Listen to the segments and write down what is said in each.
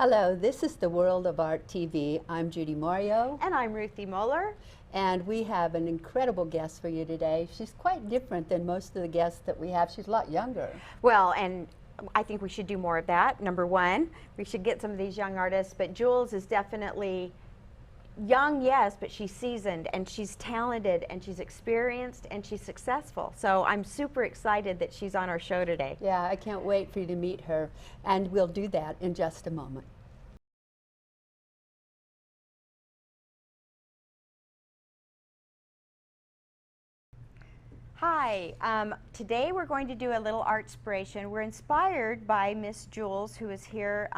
Hello, this is the World of Art TV. I'm Judy Mario, And I'm Ruthie Moeller. and we have an incredible guest for you today. She's quite different than most of the guests that we have. She's a lot younger. Well, and I think we should do more of that. Number one, we should get some of these young artists, but Julez is definitely young, yes, but she's seasoned and she's talented and she's experienced and she's successful. So I'm super excited that she's on our show today. Yeah, I can't wait for you to meet her, and we'll do that in just a moment. Hi, today we're going to do a little art inspiration. We're inspired by Miss Julez, who is here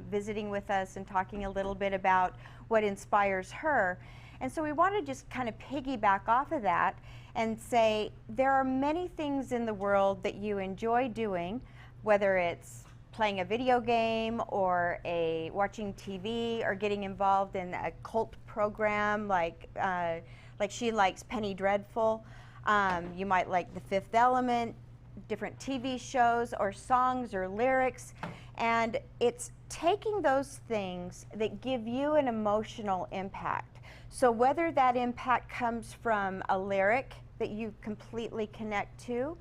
visiting with us and talking a little bit about what inspires her. And so we want to just kind of piggyback off of that and say there are many things in the world that you enjoy doing, whether it's playing a video game or watching TV or getting involved in a cult program like she likes Penny Dreadful. You might like The Fifth Element, different TV shows or songs or lyrics, and it's taking those things that give you an emotional impact. So whether that impact comes from a lyric that you completely connect to,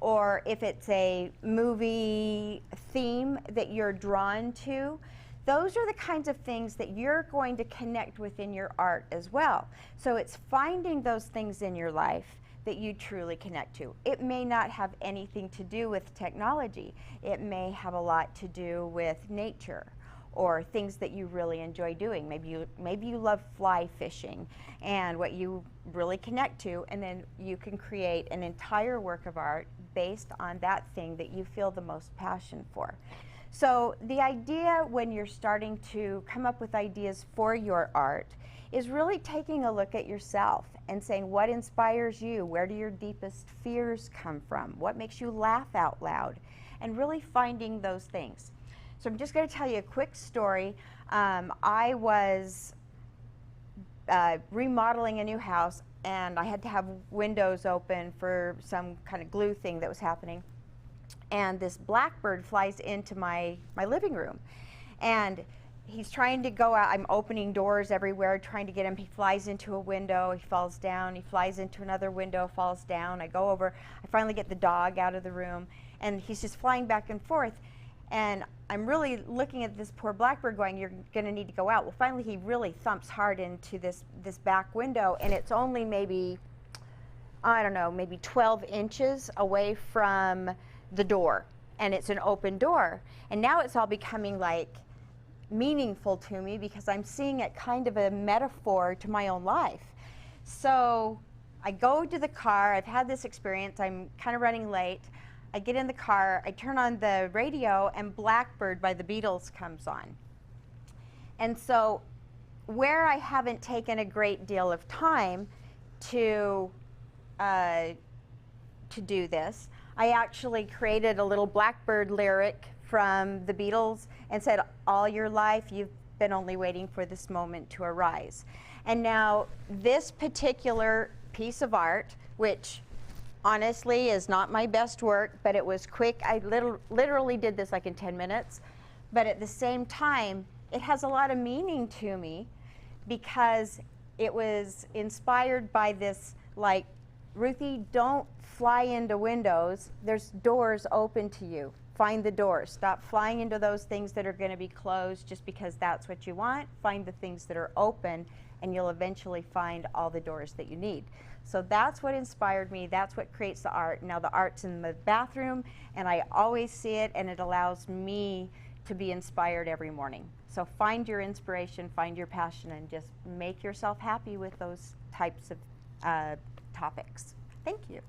or if it's a movie theme that you're drawn to, those are the kinds of things that you're going to connect with in your art as well. So it's finding those things in your life that you truly connect to. It may not have anything to do with technology. It may have a lot to do with nature or things that you really enjoy doing. Maybe you love fly fishing and what you really connect to, and then you can create an entire work of art based on that thing that you feel the most passion for. So the idea when you're starting to come up with ideas for your art is really taking a look at yourself and saying, what inspires you? Where do your deepest fears come from? What makes you laugh out loud? And really finding those things. So I'm just going to tell you a quick story. I was remodeling a new house, and I had to have windows open for some kind of glue thing that was happening. And this blackbird flies into my living room. And he's trying to go out. I'm opening doors everywhere, trying to get him. He flies into a window, he falls down, he flies into another window, falls down. I go over, I finally get the dog out of the room, and he's just flying back and forth. And I'm really looking at this poor blackbird going, you're gonna need to go out. Well, finally he really thumps hard into this back window, and it's only maybe, I don't know, maybe 12 inches away from the door. And it's an open door. And now it's all becoming like meaningful to me because I'm seeing it kind of a metaphor to my own life. So I go to the car, I've had this experience, I'm kind of running late. I get in the car, I turn on the radio, and Blackbird by the Beatles comes on. And so where I haven't taken a great deal of time to do this, I actually created a little Blackbird lyric from the Beatles and said, all your life you've been only waiting for this moment to arise. And now this particular piece of art, which honestly is not my best work, but it was quick. I literally did this like in 10 minutes. But at the same time, it has a lot of meaning to me because it was inspired by this, like, Ruthie, don't fly into windows. There's doors open to you. Find the doors. Stop flying into those things that are going to be closed just because that's what you want. Find the things that are open, and you'll eventually find all the doors that you need. So that's what inspired me. That's what creates the art. Now the art's in the bathroom, and I always see it, and it allows me to be inspired every morning. So find your inspiration, find your passion, and just make yourself happy with those types of topics. Thank you.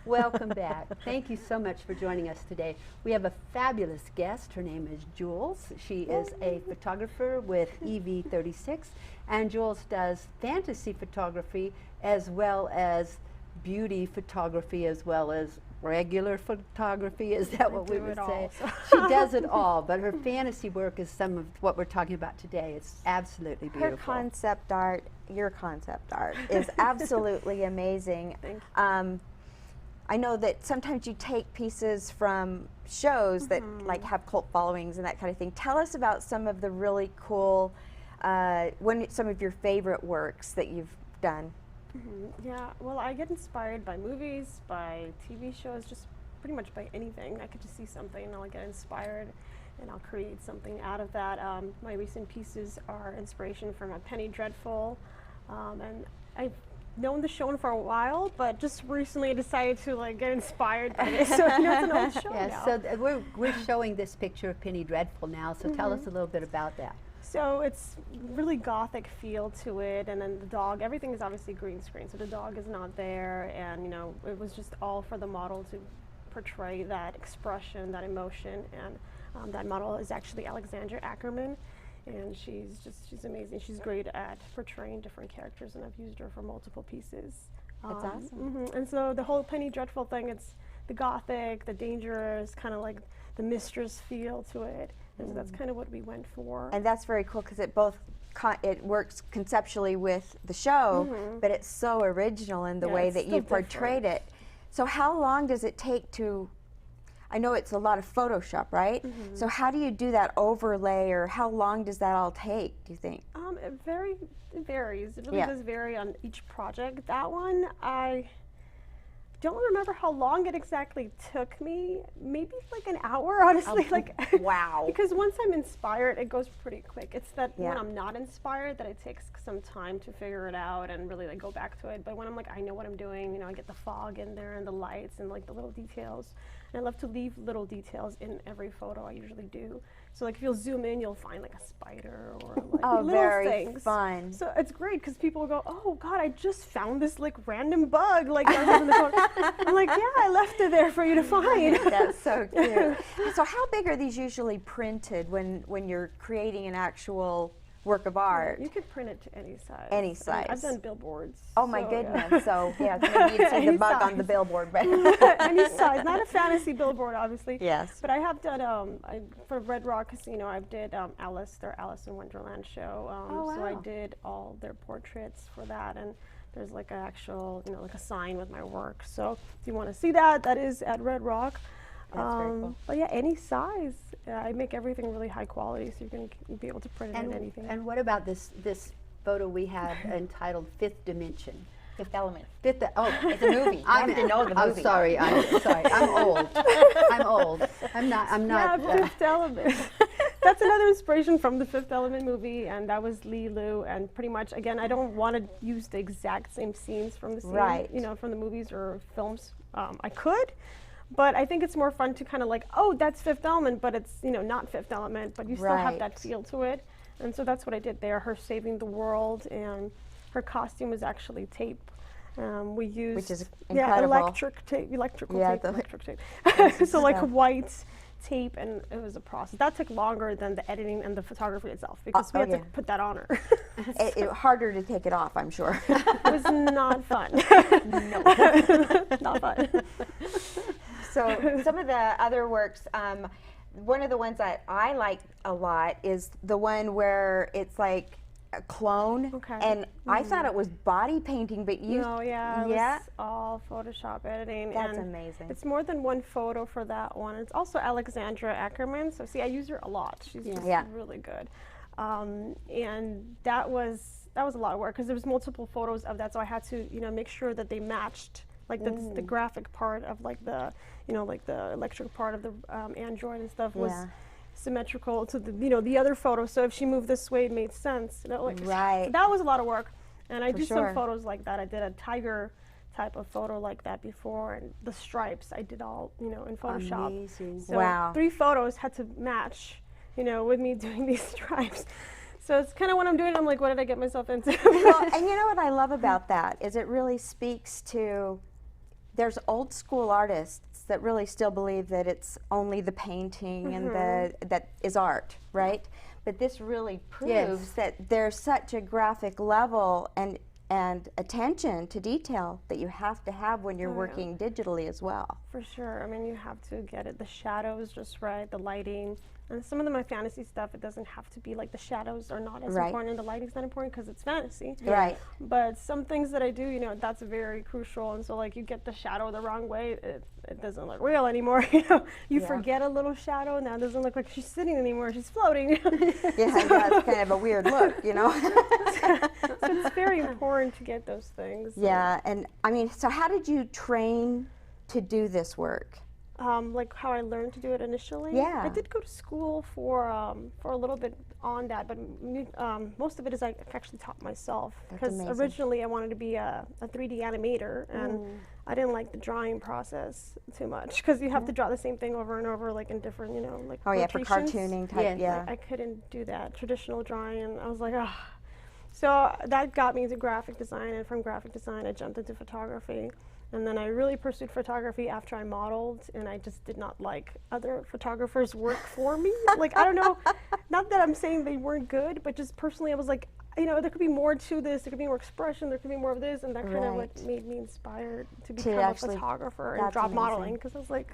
Welcome back. Thank you so much for joining us today. We have a fabulous guest. Her name is Julez. She is a photographer with EV36, and Julez does fantasy photography as well as beauty photography as well as regular photography. Is that what we would say? She does it all, but her fantasy work is some of what we're talking about today. It's absolutely beautiful. Her concept art, your concept art, is absolutely amazing. Thank you. I know that sometimes you take pieces from shows that like have cult followings and that kind of thing. Tell us about some of the really cool, some of your favorite works that you've done. Yeah, well, I get inspired by movies, by TV shows, just pretty much by anything. I could just see something and I'll get inspired and I'll create something out of that. My recent pieces are inspiration from a Penny Dreadful, and I've known the show for a while, but just recently I decided to like get inspired by it. So it's an old show now. So we're showing this picture of Penny Dreadful now, so tell us a little bit about that. So it's really gothic feel to it, and then the dog, everything is obviously green screen, so the dog is not there, and you know, it was just all for the model to portray that expression, that emotion, and that model is actually Alexandra Ackerman, and she's amazing. She's great at portraying different characters, and I've used her for multiple pieces. That's awesome. And so the whole Penny Dreadful thing, it's the gothic, the dangerous, kind of like the mistress feel to it. And so that's kind of what we went for. And that's very cool because it works conceptually with the show, but it's so original in the way that you portrayed it. So how long does it take to, I know it's a lot of Photoshop, right? So how do you do that overlay, or how long does that all take, do you think? It varies. It really does vary on each project. That one, I don't remember how long it exactly took me. Maybe like an hour, honestly. Wow. Because once I'm inspired, it goes pretty quick. It's that when I'm not inspired that it takes some time to figure it out and really like go back to it. But when I'm like, I know what I'm doing, you know, I get the fog in there and the lights and like the little details. And I love to leave little details in every photo I usually do. So like if you'll zoom in, you'll find like a spider or like little very things. Fun. So it's great because people will go, oh God, I just found this like random bug. Like in the photo. I'm like, yeah, I left it there for you to find. That's so cute. So how big are these usually printed when you're creating an actual work of art? You could print it to any size. Any size. I mean, I've done billboards. Oh my goodness. So yeah, maybe you'd see the bug on the billboard. But any size. Not a fantasy billboard, obviously. Yes. But I have done, for Red Rock Casino, I did their Alice in Wonderland show. So I did all their portraits for that. And there's like an actual, you know, like a sign with my work. So if you want to see that, that is at Red Rock. That's very cool. But yeah, any size. I make everything really high quality, so you can be able to print it in anything. And what about this photo we have entitled Fifth Dimension? Fifth Element. It's a movie. I have to know the movie. I'm sorry. I'm old. I'm old. I'm not. Yeah, Fifth Element. That's another inspiration from the Fifth Element movie, and that was Lilu. And pretty much, again, I don't want to use the exact same scenes from the scene, you know, from the movies or films. I could. But I think it's more fun to kind of like, oh, that's Fifth Element, but it's, you know, not Fifth Element, but you still have that feel to it. And so that's what I did there, her saving the world, and her costume was actually tape. We used, which is incredible. electrical tape. So like white tape, and it was a process. That took longer than the editing and the photography itself, because we had to put that on her. It harder to take it off, I'm sure. It was not fun. No. Not fun. So some of the other works, one of the ones that I like a lot is the one where it's like a clone, and I thought it was body painting, but you... No, it was all Photoshop editing. That's amazing. It's more than one photo for that one. It's also Alexandra Ackerman, so see, I use her a lot. She's just really good. And that was a lot of work, because there was multiple photos of that, so I had to, you know, make sure that they matched, like the graphic part of like the, you know, like the electric part of the Android and stuff was symmetrical to the, you know, the other photo. So if she moved this way, it made sense. You know, like, so that was a lot of work, and I do some photos like that. I did a tiger type of photo like that before, and the stripes I did all, you know, in Photoshop. Amazing. So 3 photos had to match, you know, with me doing these stripes. So it's kind of what I'm doing. I'm like, what did I get myself into? Well, and you know what I love about that is it really speaks to there's old school artists that really still believe that it's only the painting and that is art, right? But this really proves that there's such a graphic level and attention to detail that you have to have when you're working digitally as well. For sure. I mean, you have to get it, the shadows just right, the lighting. And some of my fantasy stuff, it doesn't have to be like the shadows are not as important and the lighting's not important because it's fantasy. Right. But some things that I do, you know, that's very crucial. And so like you get the shadow the wrong way, it doesn't look real anymore. You know, you forget a little shadow. Now it doesn't look like she's sitting anymore. She's floating. It's kind of a weird look, you know. So it's very important to get those things. Yeah, and I mean, so how did you train to do this work? Like how I learned to do it initially. Yeah. I did go to school for a little bit on that, but most of it is I actually taught myself. Because originally I wanted to be a 3D animator, and I didn't like the drawing process too much because you have to draw the same thing over and over, like in different, you know, like for cartooning type. I couldn't do that traditional drawing, and I was like, ah. So that got me into graphic design, and from graphic design I jumped into photography. And then I really pursued photography after I modeled, and I just did not like other photographers' work for me. Like, I don't know, not that I'm saying they weren't good, but just personally I was like, you know, there could be more to this, there could be more expression, there could be more of this, and that kind of what made me inspired to become a photographer and drop modeling, because I was like,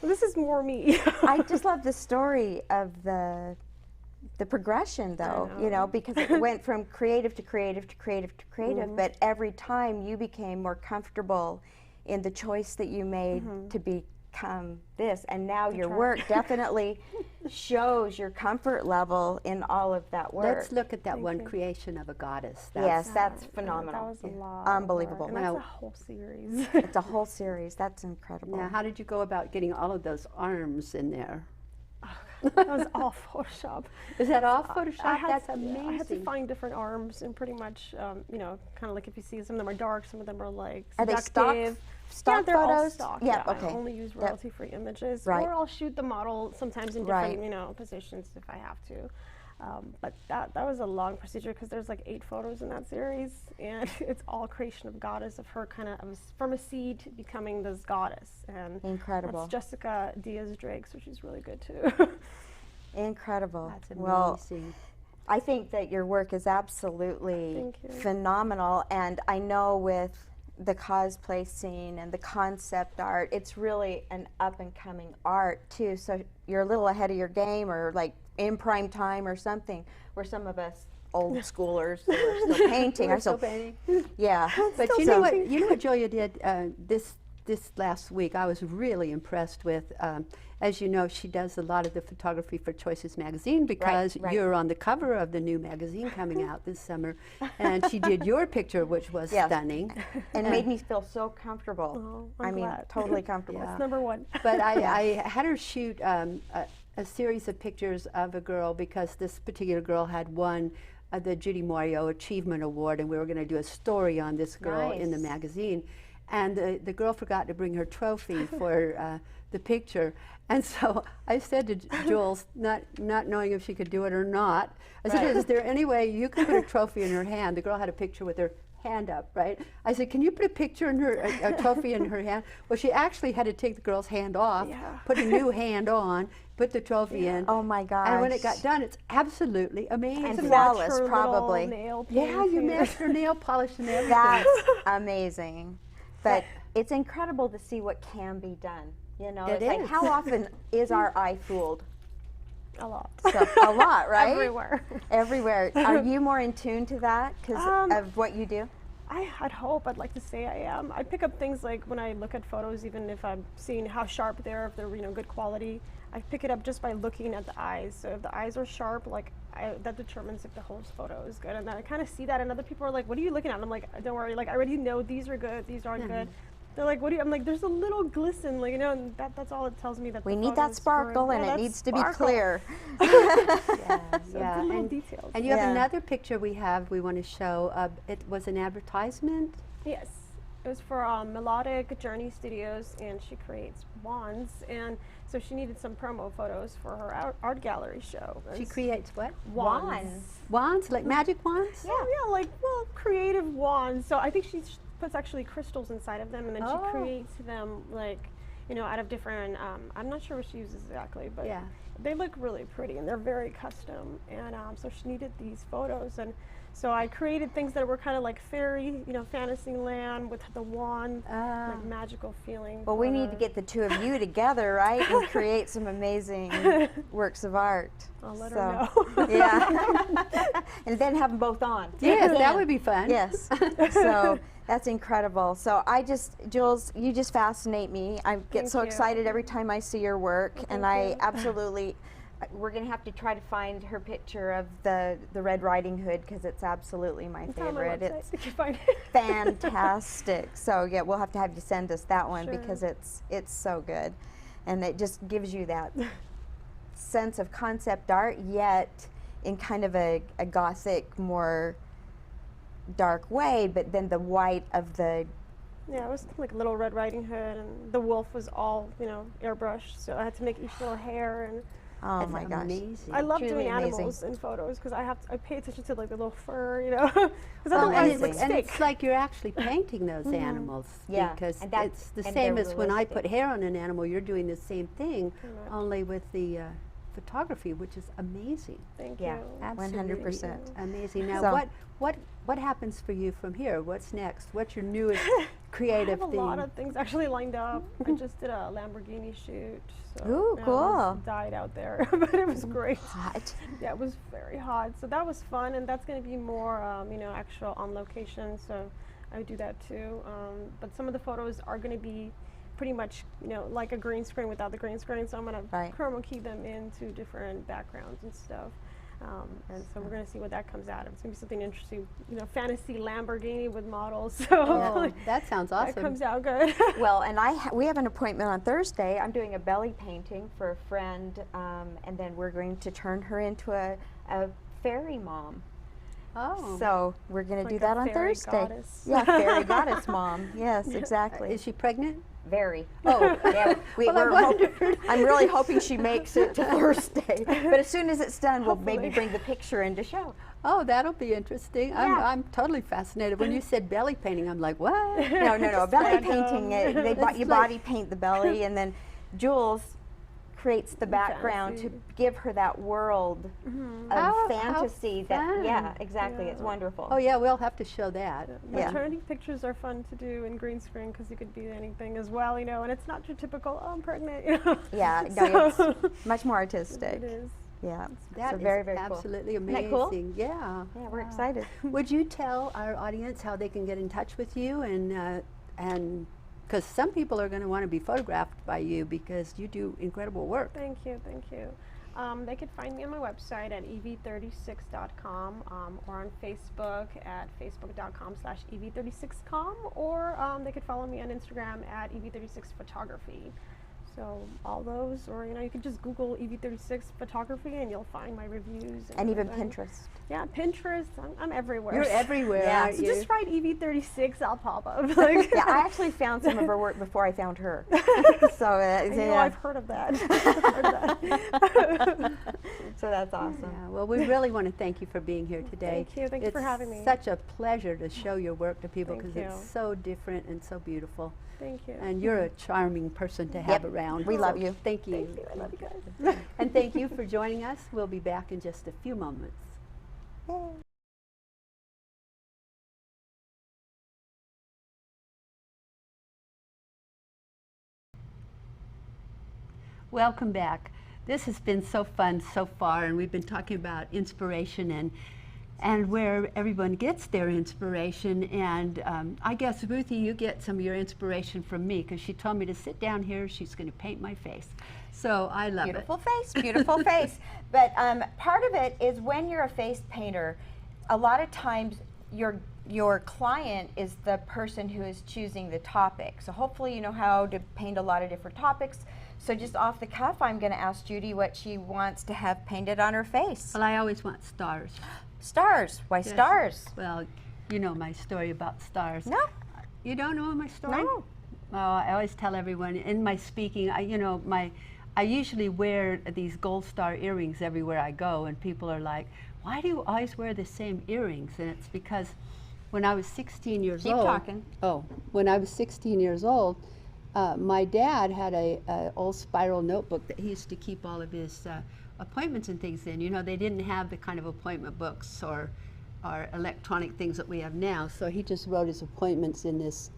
well, this is more me. I just love the story of the progression, though, you know, because it went from creative to creative to creative to creative, but every time you became more comfortable in the choice that you made to become this, and now your work definitely shows your comfort level in all of that work. Let's look at that one creation of a goddess. That's phenomenal. That was a lot. Unbelievable. And that's a whole series. It's a whole series. That's incredible. Now, how did you go about getting all of those arms in there? That was all Photoshop. Is that all Photoshop? That's amazing. I had to find different arms, and pretty much, you know, kind of like if you see some of them are dark, some of them are like seductive. Are they stock they're photos? all stock. Yeah, I only use royalty-free images, Right. or I'll shoot the model sometimes in different, you know, positions if I have to. But that was a long procedure because there's like 8 photos in that series, and it's all creation of goddess, of her kind of from a seed becoming this goddess. And incredible. That's Jessica Diaz-Drake, so she's really good too. Incredible. That's amazing. Well, I think that your work is absolutely phenomenal, and I know with the cosplay scene and the concept art, it's really an up-and-coming art too, so you're a little ahead of your game, or like in prime time or something, where some of us old schoolers who are still painting are still painting. Yeah. But you know what Julia did this last week, I was really impressed with. As you know, she does a lot of the photography for Choices magazine because you're on the cover of the new magazine coming out this summer, and she did your picture, which was stunning. And made me feel so comfortable. Oh, I'm glad. Totally comfortable. That's number one. But I had her shoot a series of pictures of a girl because this particular girl had won the Judy Morio Achievement Award, and we were going to do a story on this girl in the magazine. And the girl forgot to bring her trophy for the picture. And so I said to Jules, not knowing if she could do it or not, I said, is there any way you can put a trophy in her hand? The girl had a picture with her hand up, right? I said, can you put a picture in her, a trophy in her hand? Well, she actually had to take the girl's hand off, put a new hand on, put the trophy in. Oh my gosh. And when it got done, it's absolutely amazing. And flawless, probably. Yeah, you matched her nail polish and everything. That's amazing. But it's incredible to see what can be done. You know, it's like, how often is our eye fooled? A lot. So, a lot, right? Everywhere. Everywhere. Are you more in tune to that because of what you do? I'd hope. I'd like to say I am. I pick up things like when I look at photos, even if I'm seeing how sharp if they're good quality. I pick it up just by looking at the eyes. So if the eyes are sharp, like that determines if the whole photo is good. And then I kind of see that, and other people are like, "What are you looking at?" And I'm like, "Don't worry. Like I already know these are good. These aren't good." They're like, "What do you?" I'm like, "There's a little glisten, like, you know," and that's all it tells me that we need that sparkle, and it needs to be clear. Yeah, little details. And you have another picture we want to show. It was an advertisement. Yes, it was for Melodic Journey Studios, and she creates wands, and so she needed some promo photos for her art gallery show. She creates what? Wands. Wands, like magic wands? Yeah, like creative wands. So I think puts actually crystals inside of them, and then she creates them like, you know, out of different, I'm not sure what she uses exactly, but they look really pretty and they're very custom. And so she needed these photos, and so I created things that were kind of like fairy, you know, fantasy land with the wand, like magical feeling. Well, we need to get the two of you together, right, and create some amazing works of art. I'll let her know. Yeah. And then have them both on. Yes, that would be fun. Yes. So that's incredible. So Julez, you just fascinate me. I get so excited every time I see your work, and I absolutely, we're going to have to try to find her picture of the Red Riding Hood, because it's absolutely my favorite. It's fantastic. So yeah, we'll have to have you send us that one because it's so good, and it just gives you that sense of concept art, yet in kind of a gothic, more dark way, but then the white of the... Yeah, it was like a little Red Riding Hood, and the wolf was all, you know, airbrushed, so I had to make each little hair. And oh my gosh, amazing. I love doing animals in photos because I pay attention to like the little fur, you know, because otherwise it's and it's like you're actually painting those animals, because it's the same as when I put hair on an animal. You're doing the same thing, only with the photography, which is amazing. Thank you. 100%. Amazing. Now, what happens for you from here? What's next? What's your newest creative thing? I have a lot of things actually lined up. I just did a Lamborghini shoot. So, ooh, cool. Died out there, but it was great. Hot. Yeah, it was very hot. So that was fun, and that's going to be more, you know, actual on location. So I would do that too. But some of the photos are going to be pretty much, you know, like a green screen without the green screen. So I'm going to chroma key them into different backgrounds and stuff. And so we're going to see what that comes out of. It's going to be something interesting, you know, fantasy Lamborghini with models. So that sounds awesome. That comes out good. Well, and we have an appointment on Thursday. I'm doing a belly painting for a friend, and then we're going to turn her into a fairy mom. Oh. So we're going to do that on Thursday. Goddess. Yeah, fairy goddess mom. Yes, exactly. Is she pregnant? Very. Oh, yeah. I'm really hoping she makes it to Thursday. But as soon as it's done, we'll maybe bring the picture in to show. Oh, that'll be interesting. Yeah. I'm totally fascinated. When you said belly painting, I'm like, what? No. Belly painting, you body paint the belly, and then Julez creates the background to give her that world of fantasy. Exactly. It's wonderful. Oh yeah, we'll have to show that. Maternity pictures are fun to do in green screen because you could be anything as well, you know, and it's not your typical, oh, I'm pregnant, you know. Yeah, no, it's much more artistic. It is. Yeah, that is very absolutely cool. amazing. Isn't that cool? Yeah. Yeah, we're excited. Would you tell our audience how they can get in touch with you, and because some people are going to want to be photographed by you because you do incredible work. Thank you. They could find me on my website at ev36.com or on Facebook at facebook.com/ev36com, or they could follow me on Instagram at ev36photography. So all those, or you know, you could just Google EV36 photography and you'll find my reviews. And even Pinterest. Yeah, Pinterest. I'm everywhere. You're everywhere. Yeah, so just write EV36, I'll pop up. Like yeah, I actually found some of her work before I found her. So I've heard of that. So that's awesome. Yeah, well, we really want to thank you for being here today. Thank you. Thank you for having me. It's such a pleasure to show your work to people because it's so different and so beautiful. Thank you. And you're a charming person to have around. We love you. Thank you. Thank you. I love you guys. And thank you for joining us. We'll be back in just a few moments. Yay. Welcome back. This has been so fun so far, and we've been talking about inspiration and where everyone gets their inspiration. And I guess, Ruthie, you get some of your inspiration from me because she told me to sit down here. She's going to paint my face. So I love it. Beautiful face, beautiful face. But part of it is when you're a face painter, a lot of times your client is the person who is choosing the topic. So hopefully you know how to paint a lot of different topics. So just off the cuff, I'm going to ask Judy what she wants to have painted on her face. Well, I always want stars. Stars? Why stars? Well, you know my story about stars. No. You don't know my story? No. Oh, I always tell everyone in my speaking, I usually wear these gold star earrings everywhere I go, and people are like, why do you always wear the same earrings? And it's because when I was 16 years Keep old. talking. Oh, when I was 16 years old, my dad had a old spiral notebook that he used to keep all of his appointments and things in. You know, they didn't have the kind of appointment books or electronic things that we have now, so he just wrote his appointments in this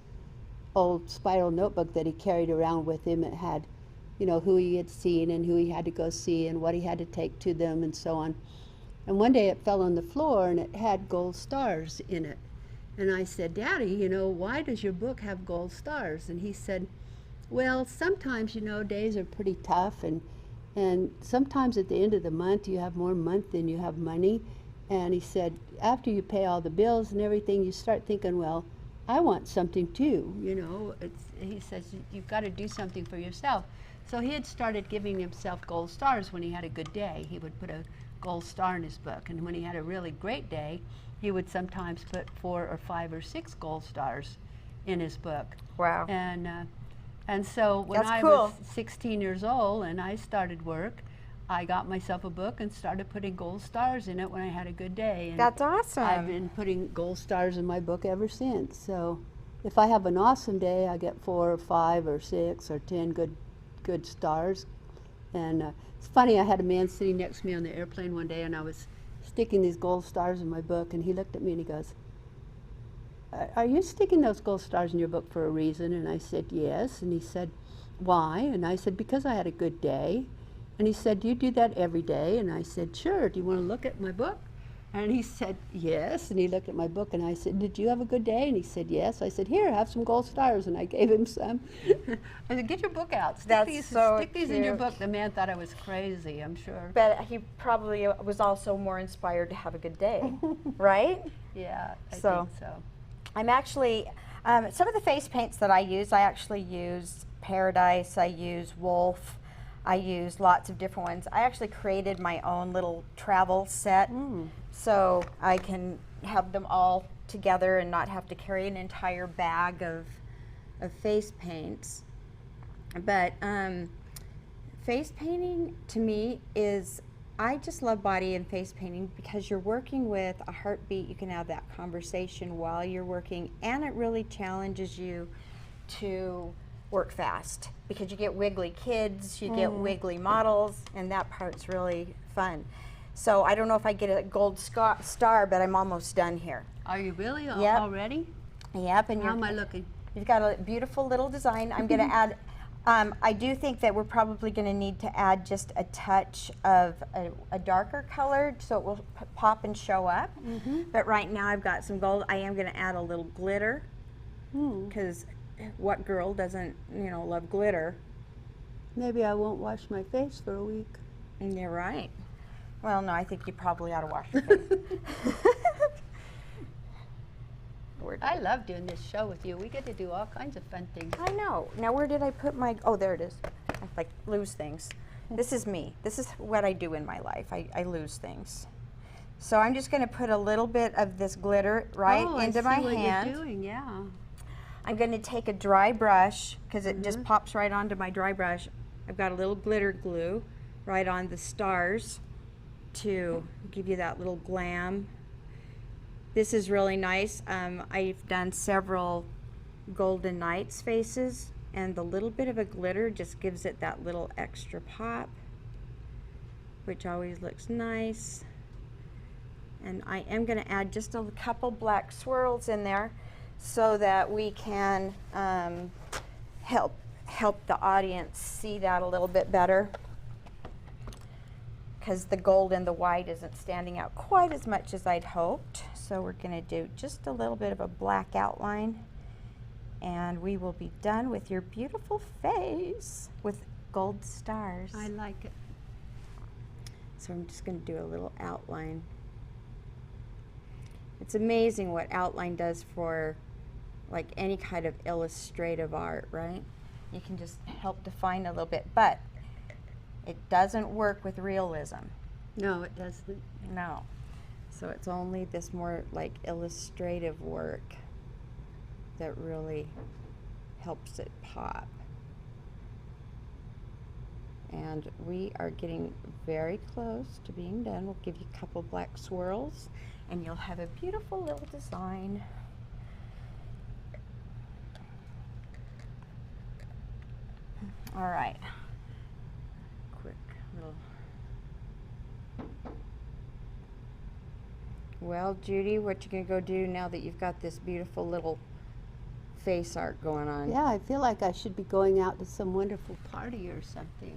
old spiral notebook that he carried around with him. It had, you know, who he had seen and who he had to go see and what he had to take to them and so on. And one day it fell on the floor and it had gold stars in it. And I said, Daddy, you know, why does your book have gold stars? And he said, well, sometimes, you know, days are pretty tough, and sometimes at the end of the month you have more month than you have money. And he said, after you pay all the bills and everything, you start thinking, well, I want something too, you know. He says, you've got to do something for yourself. So he had started giving himself gold stars when he had a good day. He would put a gold star in his book. And when he had a really great day, he would sometimes put 4 or 5 or 6 gold stars in his book. Wow. And so when That's I cool. was 16 years old and I started work, I got myself a book and started putting gold stars in it when I had a good day. And That's awesome. I've been putting gold stars in my book ever since. So if I have an awesome day, I get 4 or 5 or 6 or 10 good stars. And it's funny, I had a man sitting next to me on the airplane one day, and I was sticking these gold stars in my book, and he looked at me and he goes, are you sticking those gold stars in your book for a reason? And I said, yes. And he said, why? And I said, because I had a good day. And he said, do you do that every day? And I said, sure. Do you want to look at my book? And he said, yes. And he looked at my book, and I said, did you have a good day? And he said, yes. I said, here, have some gold stars. And I gave him some. I said, get your book out. Stick these in your book. The man thought I was crazy, I'm sure. But he probably was also more inspired to have a good day, right? Yeah, I think so. I'm actually, some of the face paints that I actually use Paradise, I use Wolf, I use lots of different ones. I actually created my own little travel set so I can have them all together and not have to carry an entire bag of face paints. But face painting to me is, I just love body and face painting because you're working with a heartbeat. You can have that conversation while you're working, and it really challenges you to work fast because you get wiggly kids, you get wiggly models, and that part's really fun. So I don't know if I get a gold star, but I'm almost done here. Are you really Yep. already? Yep. And How am I looking? You've got a beautiful little design. I'm going to add, I do think that we're probably going to need to add just a touch of a darker color so it will pop and show up. But right now I've got some gold. I am going to add a little glitter because what girl doesn't, you know, love glitter? Maybe I won't wash my face for a week. You're right. Well, no, I think you probably ought to wash your face. I love doing this show with you. We get to do all kinds of fun things. I know. Now, where did I put my, oh, there it is. I like lose things. This is me. This is what I do in my life. I lose things. So I'm just going to put a little bit of this glitter into my hand. I see what you're doing, yeah. I'm going to take a dry brush because it just pops right onto my dry brush. I've got a little glitter glue right on the stars to give you that little glam. This is really nice. I've done several Golden Knights faces, and the little bit of a glitter just gives it that little extra pop, which always looks nice. And I am going to add just a couple black swirls in there so that we can help the audience see that a little bit better, because the gold and the white isn't standing out quite as much as I'd hoped. So we're going to do just a little bit of a black outline, and we will be done with your beautiful face with gold stars. I like it. So I'm just going to do a little outline. It's amazing what outline does for like any kind of illustrative art, right? You can just help define a little bit, but it doesn't work with realism. No, it doesn't. No. So it's only this more like illustrative work that really helps it pop. And we are getting very close to being done. We'll give you a couple black swirls and you'll have a beautiful little design. All right. Quick little. Well, Judy, what you gonna go do now that you've got this beautiful little face art going on? Yeah, I feel like I should be going out to some wonderful party or something.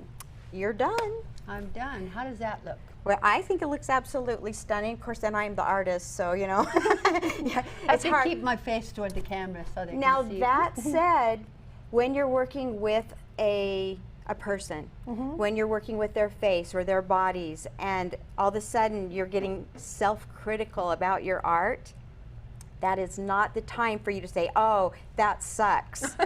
You're done. I'm done. How does that look? Well, I think it looks absolutely stunning. Of course, then I'm the artist, so you know. Yeah, I it's should hard. keep my face toward the camera so they Now can see. that said, when you're working with a person, when you're working with their face or their bodies, and all of a sudden you're getting self-critical about your art, that is not the time for you to say, oh, that sucks.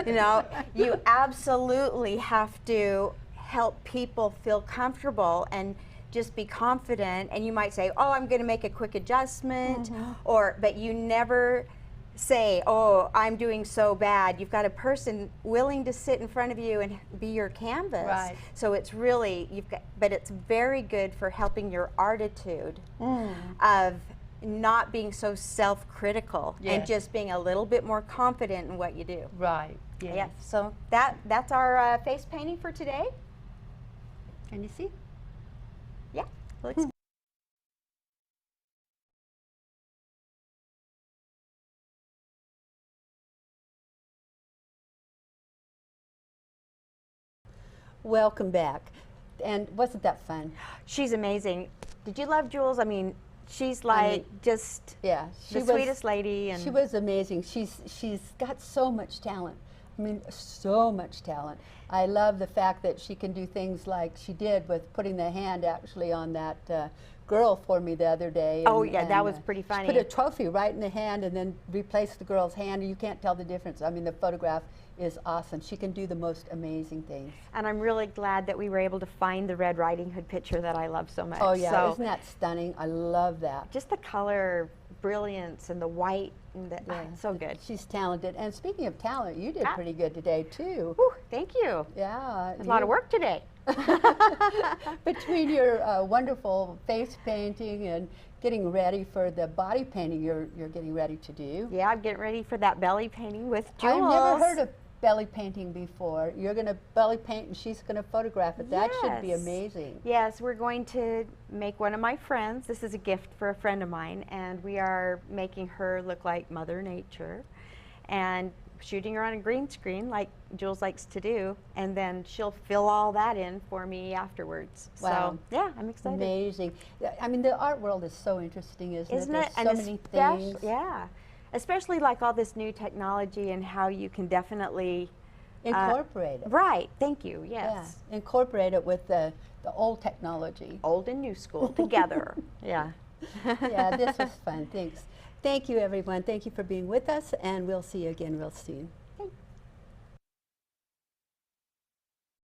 You know, you absolutely have to help people feel comfortable and just be confident. And you might say, oh, I'm going to make a quick adjustment, but you never say, oh, I'm doing so bad. You've got a person willing to sit in front of you and be your canvas. Right. So it's really, but it's very good for helping your attitude of not being so self-critical and just being a little bit more confident in what you do. Right. Yes. Yeah. So that's our face painting for today. Can you see? Yeah. Looks Welcome back. And wasn't that fun? She's amazing. Did you love Julez? I mean, she's like just Yeah, the sweetest lady. And she was amazing. She's got so much talent. I mean, so much talent. I love the fact that she can do things like she did with putting the hand actually on that girl for me the other day. Oh, yeah, that was pretty funny. She put a trophy right in the hand and then replaced the girl's hand, and you can't tell the difference. I mean, the photograph is awesome. She can do the most amazing things. And I'm really glad that we were able to find the Red Riding Hood picture that I love so much. Oh, yeah, so isn't that stunning? I love that. just the color brilliance and the white, and the, so good. She's talented. And speaking of talent, you did pretty good today, too. Whew, thank you. Yeah. There's a lot of work today. Between your wonderful face painting and getting ready for the body painting you're getting ready to do. Yeah, I'm getting ready for that belly painting with Julez. I've never heard of belly painting before. You're going to belly paint and she's going to photograph it. That should be amazing. Yes, we're going to make one of my friends. This is a gift for a friend of mine, and we are making her look like Mother Nature and shooting her on a green screen like Julez likes to do, and then she'll fill all that in for me afterwards. Wow. So, yeah, I'm excited. Amazing. I mean, the art world is so interesting, isn't it? There's so many things. Yeah. Especially like all this new technology and how you can definitely incorporate it. Right, thank you, yes. Yeah. Incorporate it with the old technology. Old and new school together. Yeah. Yeah, this was fun. Thanks. Thank you, everyone. Thank you for being with us, and we'll see you again real soon.